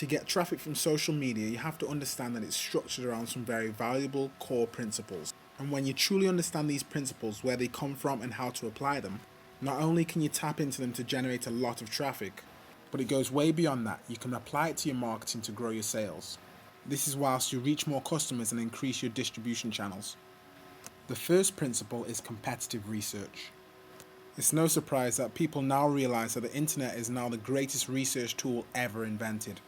To get traffic from social media, you have to understand that it's structured around some very valuable core principles. And when you truly understand these principles, where they come from and how to apply them, not only can you tap into them to generate a lot of traffic, but it goes way beyond that. You can apply it to your marketing to grow your sales. This is whilst you reach more customers and increase your distribution channels. The first principle is competitive research. It's no surprise that people now realize that the internet is now the greatest research tool ever invented.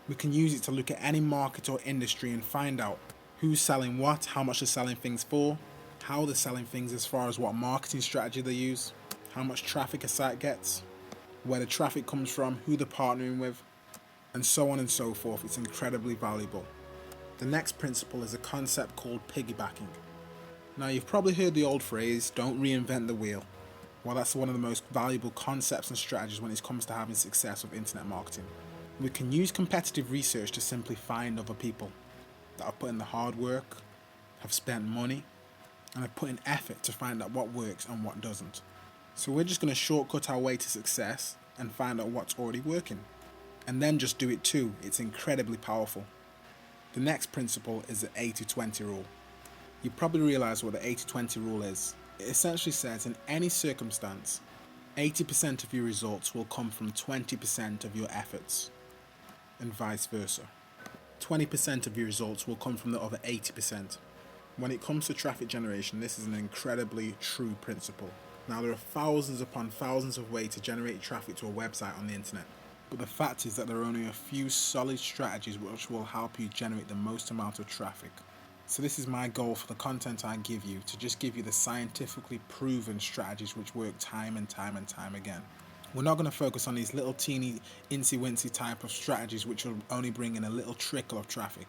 We can use it to look at any market or industry and find out who's selling what, how much they're selling things for, how they're selling things as far as what marketing strategy they use, how much traffic a site gets, where the traffic comes from, who they're partnering with, and so on and so forth. It's incredibly valuable. The next principle is a concept called piggybacking. Now, you've probably heard the old phrase, don't reinvent the wheel. Well, that's one of the most valuable concepts and strategies when it comes to having success with internet marketing. We can use competitive research to simply find other people that have put in the hard work, have spent money, and have put in effort to find out what works and what doesn't. So we're just going to shortcut our way to success and find out what's already working. And then just do it too. It's incredibly powerful. The next principle is the 80-20 rule. You probably realize what the 80-20 rule is. It essentially says in any circumstance, 80% of your results will come from 20% of your efforts, and vice versa. 20% of your results will come from the other 80%. When it comes to traffic generation, this is an incredibly true principle. Now, there are thousands upon thousands of ways to generate traffic to a website on the internet, but the fact is that there are only a few solid strategies which will help you generate the most amount of traffic. So this is my goal for the content I give you, to just give you the scientifically proven strategies which work time and time and time again. We're not going to focus on these little teeny incy-wincy type of strategies which will only bring in a little trickle of traffic.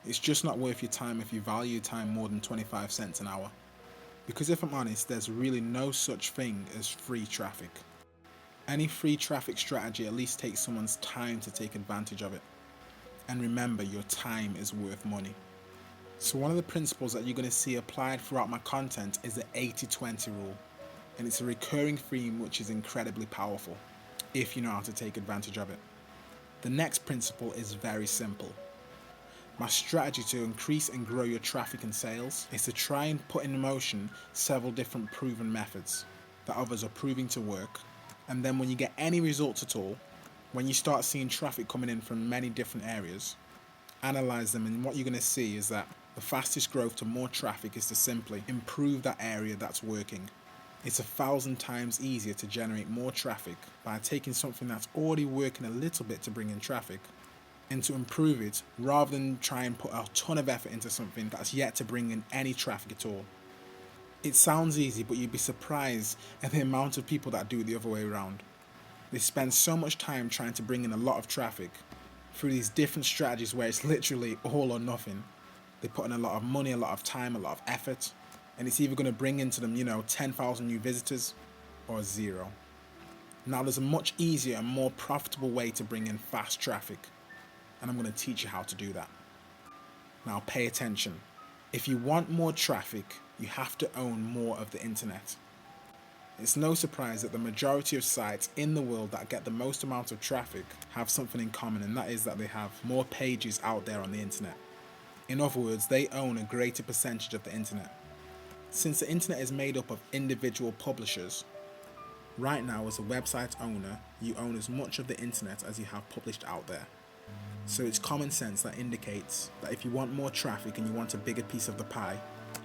It's just not worth your time if you value your time more than 25 cents an hour. Because if I'm honest, there's really no such thing as free traffic. Any free traffic strategy at least takes someone's time to take advantage of it. And remember, your time is worth money. So one of the principles that you're going to see applied throughout my content is the 80-20 rule. And it's a recurring theme which is incredibly powerful, if you know how to take advantage of it. The next principle is very simple. My strategy to increase and grow your traffic and sales is to try and put in motion several different proven methods that others are proving to work. And then when you get any results at all, when you start seeing traffic coming in from many different areas, analyze them, and what you're going to see is that the fastest growth to more traffic is to simply improve that area that's working. It's 1,000 times easier to generate more traffic by taking something that's already working a little bit to bring in traffic and to improve it, rather than try and put a ton of effort into something that's yet to bring in any traffic at all. It sounds easy, but you'd be surprised at the amount of people that do it the other way around. They spend so much time trying to bring in a lot of traffic through these different strategies where it's literally all or nothing. They put in a lot of money, a lot of time, a lot of effort, and it's either going to bring into them, 10,000 new visitors or 0. Now, there's a much easier and more profitable way to bring in fast traffic, and I'm going to teach you how to do that. Now, pay attention. If you want more traffic, you have to own more of the internet. It's no surprise that the majority of sites in the world that get the most amount of traffic have something in common, and that is that they have more pages out there on the internet. In other words, they own a greater percentage of the internet. Since the internet is made up of individual publishers, right now as a website owner, you own as much of the internet as you have published out there. So it's common sense that indicates that if you want more traffic and you want a bigger piece of the pie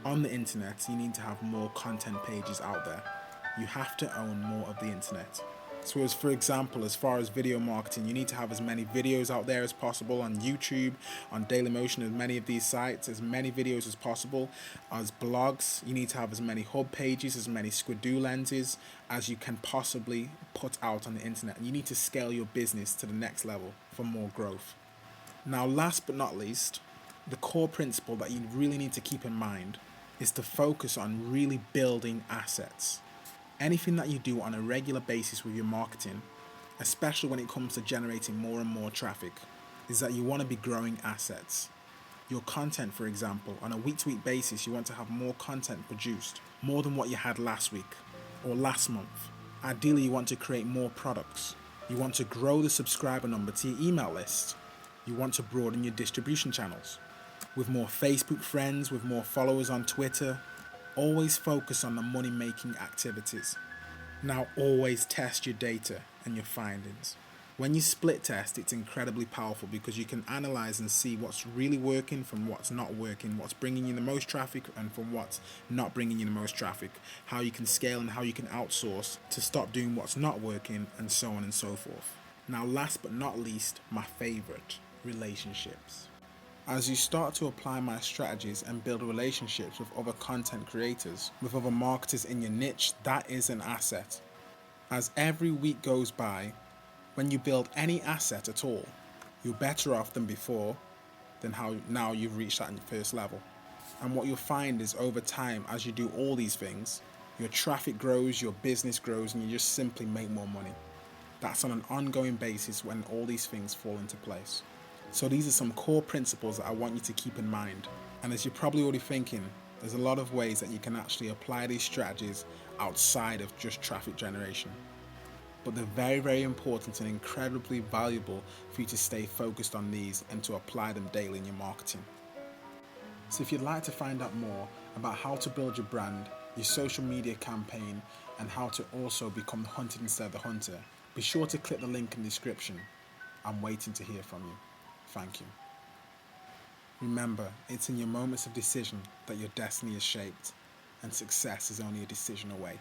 on the internet, you need to have more content pages out there. You have to own more of the internet. So as for example, as far as video marketing, you need to have as many videos out there as possible on YouTube, on Dailymotion, as many of these sites, as many videos as possible. As blogs, you need to have as many hub pages, as many Squidoo lenses as you can possibly put out on the internet. And you need to scale your business to the next level for more growth. Now, last but not least, the core principle that you really need to keep in mind is to focus on really building assets. Anything that you do on a regular basis with your marketing, especially when it comes to generating more and more traffic, is that you want to be growing assets. Your content, for example, on a week-to-week basis, you want to have more content produced, more than what you had last week or last month. Ideally, you want to create more products. You want to grow the subscriber number to your email list. You want to broaden your distribution channels. With more Facebook friends, with more followers on Twitter, always focus on the money-making activities. Now always test your data and your findings. When you split test, it's incredibly powerful because you can analyze and see what's really working from what's not working, what's bringing you the most traffic and from what's not bringing you the most traffic, how you can scale and how you can outsource to stop doing what's not working, and so on and so forth. Now last but not least, my favorite, relationships. As you start to apply my strategies and build relationships with other content creators, with other marketers in your niche, that is an asset. As every week goes by, when you build any asset at all, you're better off than before, than how now you've reached that first level. And what you'll find is over time, as you do all these things, your traffic grows, your business grows, and you just simply make more money. That's on an ongoing basis when all these things fall into place. So these are some core principles that I want you to keep in mind. And as you're probably already thinking, there's a lot of ways that you can actually apply these strategies outside of just traffic generation. But they're very, very important and incredibly valuable for you to stay focused on these and to apply them daily in your marketing. So if you'd like to find out more about how to build your brand, your social media campaign, and how to also become the hunted instead of the hunter, be sure to click the link in the description. I'm waiting to hear from you. Thank you. Remember, it's in your moments of decision that your destiny is shaped, and success is only a decision away.